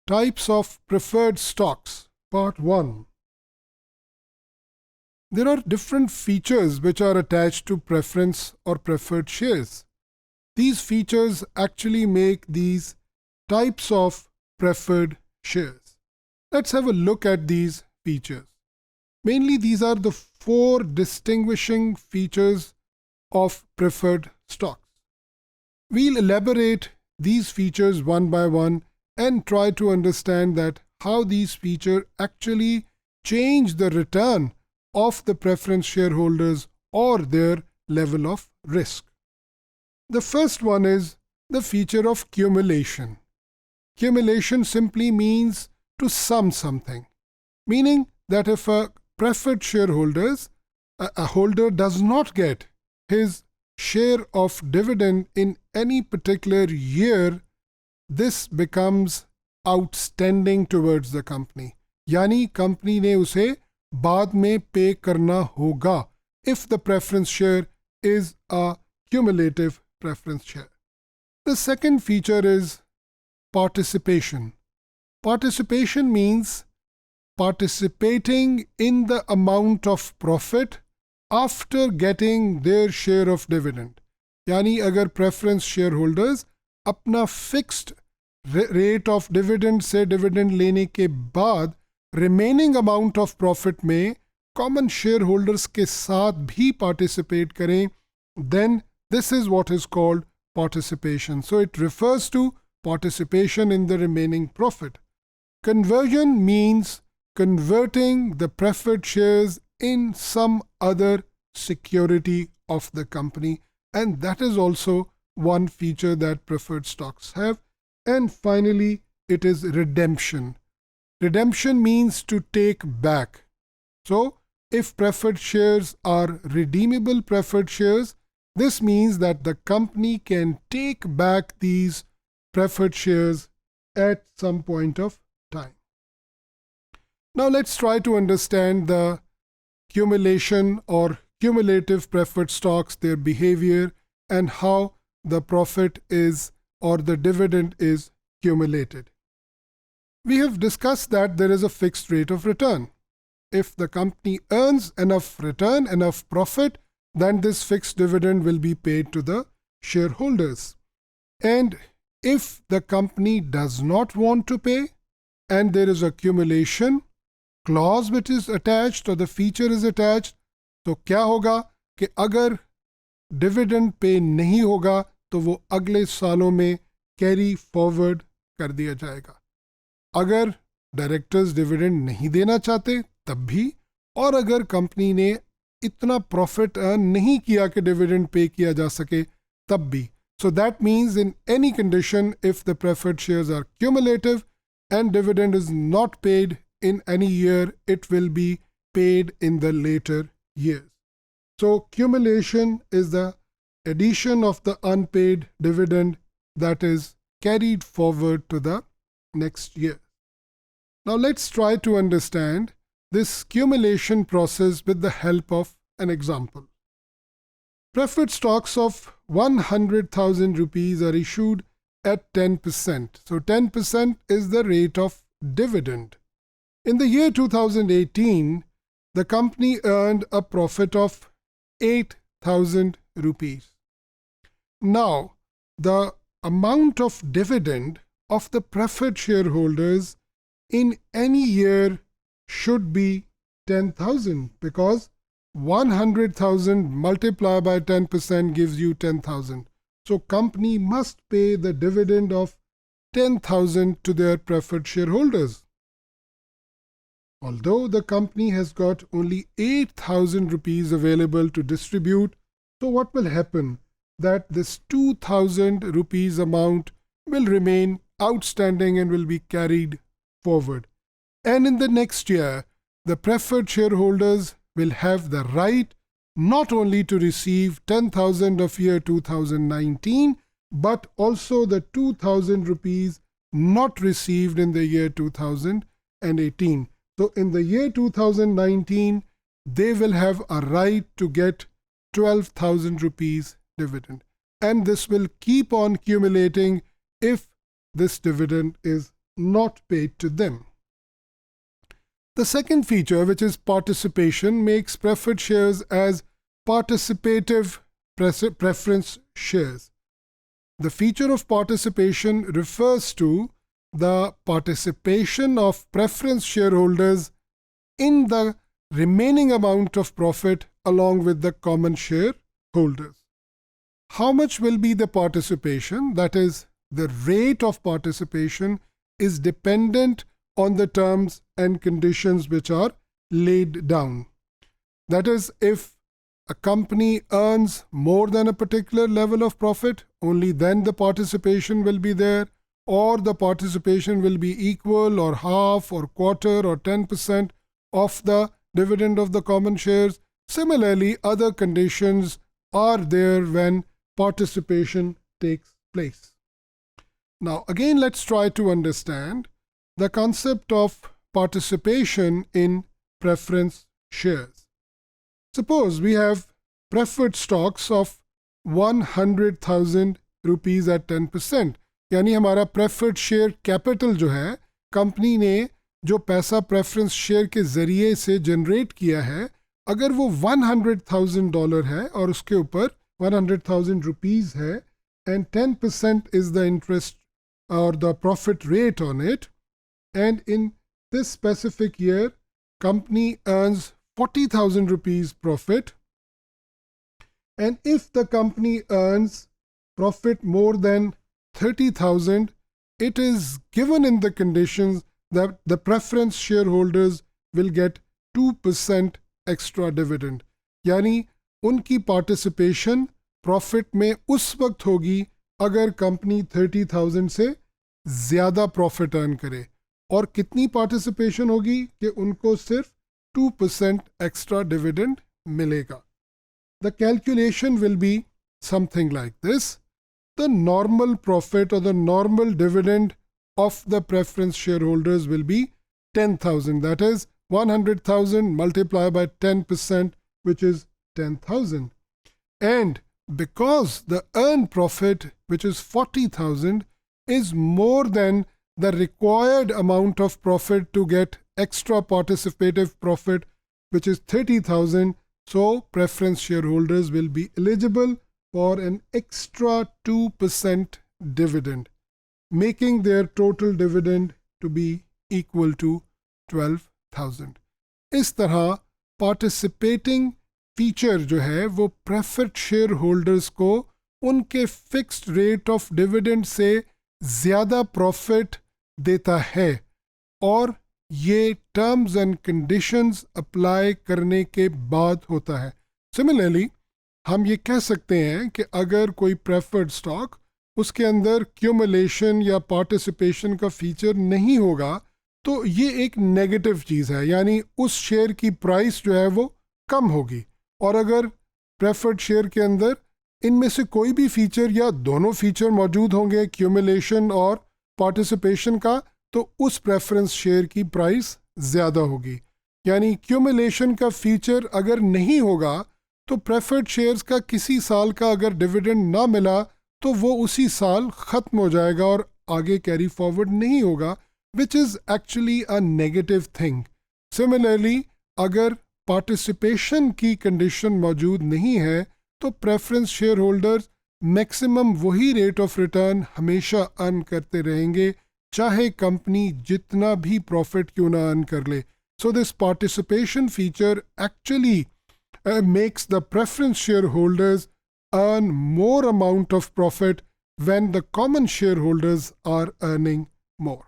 Types of preferred stocks, Part 1. There are different features which are attached to preference or preferred shares. These features actually make these types of preferred shares. Let's have a look at these features. Mainly these are the 4 distinguishing features of preferred stocks. We'll elaborate these features one by one and try to understand that how these features actually change the return of the preference shareholders or their level of risk. The first one is the feature of cumulation. Cumulation simply means to sum something, meaning that if a preferred a holder does not get his share of dividend in any particular year, this becomes outstanding towards the company. यानी company ने उसे बाद में पे करना होगा if the preference share is a cumulative preference share. The second feature is participation. Participation means participating in the amount of profit after getting their share of dividend. यानी अगर preference shareholders अपना fixed rate of dividend से dividend लेने के बाद remaining amount of profit में common shareholders के साथ भी participate करें, then this is what is called participation. So it refers to participation in the remaining profit. Conversion means converting the preferred shares in some other security of the company, and that is also one feature that preferred stocks have. And finally, it is redemption. Redemption means to take back. So, if preferred shares are redeemable preferred shares, this means that the company can take back these preferred shares at some point of time. Now let's try to understand the cumulation or cumulative preferred stocks, their behavior, and how the profit is or the dividend is cumulated. We have discussed that there is a fixed rate of return. If the company earns enough return, enough profit, then this fixed dividend will be paid to the shareholders. And if the company does not want to pay and there is a accumulation clause which is attached or the feature is attached, तो क्या होगा कि अगर dividend pay नहीं होगा तो वो अगले सालों में कैरी फॉरवर्ड कर दिया जाएगा. अगर डायरेक्टर्स डिविडेंड नहीं देना चाहते तब भी, और अगर कंपनी ने इतना प्रॉफिट अर्न नहीं किया कि डिविडेंड पे किया जा सके तब भी. So that means in any condition, if the preferred shares are cumulative and dividend is not paid in any year, it will be paid in the later years. So cumulation is the addition of the unpaid dividend that is carried forward to the next year. Now let's try to understand this cumulation process with the help of an example. Preferred stocks of 100,000 rupees are issued at 10%. So 10% is the rate of dividend. In the year 2018, the company earned a profit of 8,000 rupees. Now, the amount of dividend of the preferred shareholders in any year should be 10,000 because 100,000 multiplied by 10% gives you 10,000. So company must pay the dividend of 10,000 to their preferred shareholders. Although the company has got only 8,000 rupees available to distribute, so what will happen? That this 2,000 rupees amount will remain outstanding and will be carried forward. And in the next year, the preferred shareholders will have the right not only to receive 10,000 of year 2019, but also the 2,000 rupees not received in the year 2018. So in the year 2019, they will have a right to get 12,000 rupees dividend. And this will keep on accumulating if this dividend is not paid to them. The second feature, which is participation, makes preferred shares as participative preference shares. The feature of participation refers to the participation of preference shareholders in the remaining amount of profit along with the common shareholders. How much will be the participation? That is, the rate of participation is dependent on the terms and conditions which are laid down. That is, if a company earns more than a particular level of profit, only then the participation will be there, or the participation will be equal or half or quarter or 10% of the dividend of the common shares. Similarly, other conditions are there when participation takes place. Now, again, let's try to understand the concept of participation in preference shares. Suppose we have preferred stocks of 100,000 rupees at 10%. यानी हमारा preferred share capital जो है, company ने जो पैसा preference share के ज़रिए से जनरेट किया है, अगर वो $100,000 है और उसके ऊपर 100,000 rupees है and 10% is the interest or the profit rate on it, and in this specific year company earns 40,000 rupees profit, and if the company earns profit more than 30,000, it is given in the conditions that the preference shareholders will get 2% extra dividend. यानी उनकी participation profit में उस वक्त होगी अगर company 30,000 से ज़्यादा profit earn करे, और कितनी पार्टिसिपेशन होगी कि उनको सिर्फ 2% एक्स्ट्रा डिविडेंड मिलेगा. The calculation will be something like this. The normal profit or the normal dividend of the preference shareholders will be 10,000. That is 100,000 multiplied by 10%, which is 10,000. And because the earned profit, which is 40,000, is more than the required amount of profit to get extra participative profit, which is 30,000, so preference shareholders will be eligible for an extra 2% dividend, making their total dividend to be equal to 12,000. इस तरह participating feature जो है वो preferred shareholders को उनके fixed rate of dividend से ज़्यादा profit देता है, और ये terms and conditions apply करने के बाद होता है. Similarly, हम ये कह सकते हैं कि अगर कोई प्रेफर्ड स्टॉक उसके अंदर क्यूमुलेशन या पार्टिसिपेशन का फीचर नहीं होगा तो ये एक नेगेटिव चीज़ है, यानी उस शेयर की प्राइस जो है वो कम होगी. और अगर प्रेफर्ड शेयर के अंदर इनमें से कोई भी फीचर या दोनों फीचर मौजूद होंगे, क्यूमुलेशन और पार्टिसिपेशन का, तो उस प्रेफरेंस शेयर की प्राइस ज़्यादा होगी. यानी क्यूमुलेशन का फीचर अगर नहीं होगा तो प्रेफर्ड शेयर्स का किसी साल का अगर डिविडेंड ना मिला तो वो उसी साल ख़त्म हो जाएगा और आगे कैरी फॉरवर्ड नहीं होगा, which is actually a negative thing. Similarly, अगर पार्टिसिपेशन की कंडीशन मौजूद नहीं है तो प्रेफरेंस शेयर होल्डर्स मैक्सिमम वही रेट ऑफ रिटर्न हमेशा अर्न करते रहेंगे, चाहे कंपनी जितना भी प्रॉफिट क्यों ना अर्न कर ले. So this participation feature actually makes the preference shareholders earn more amount of profit when the common shareholders are earning more.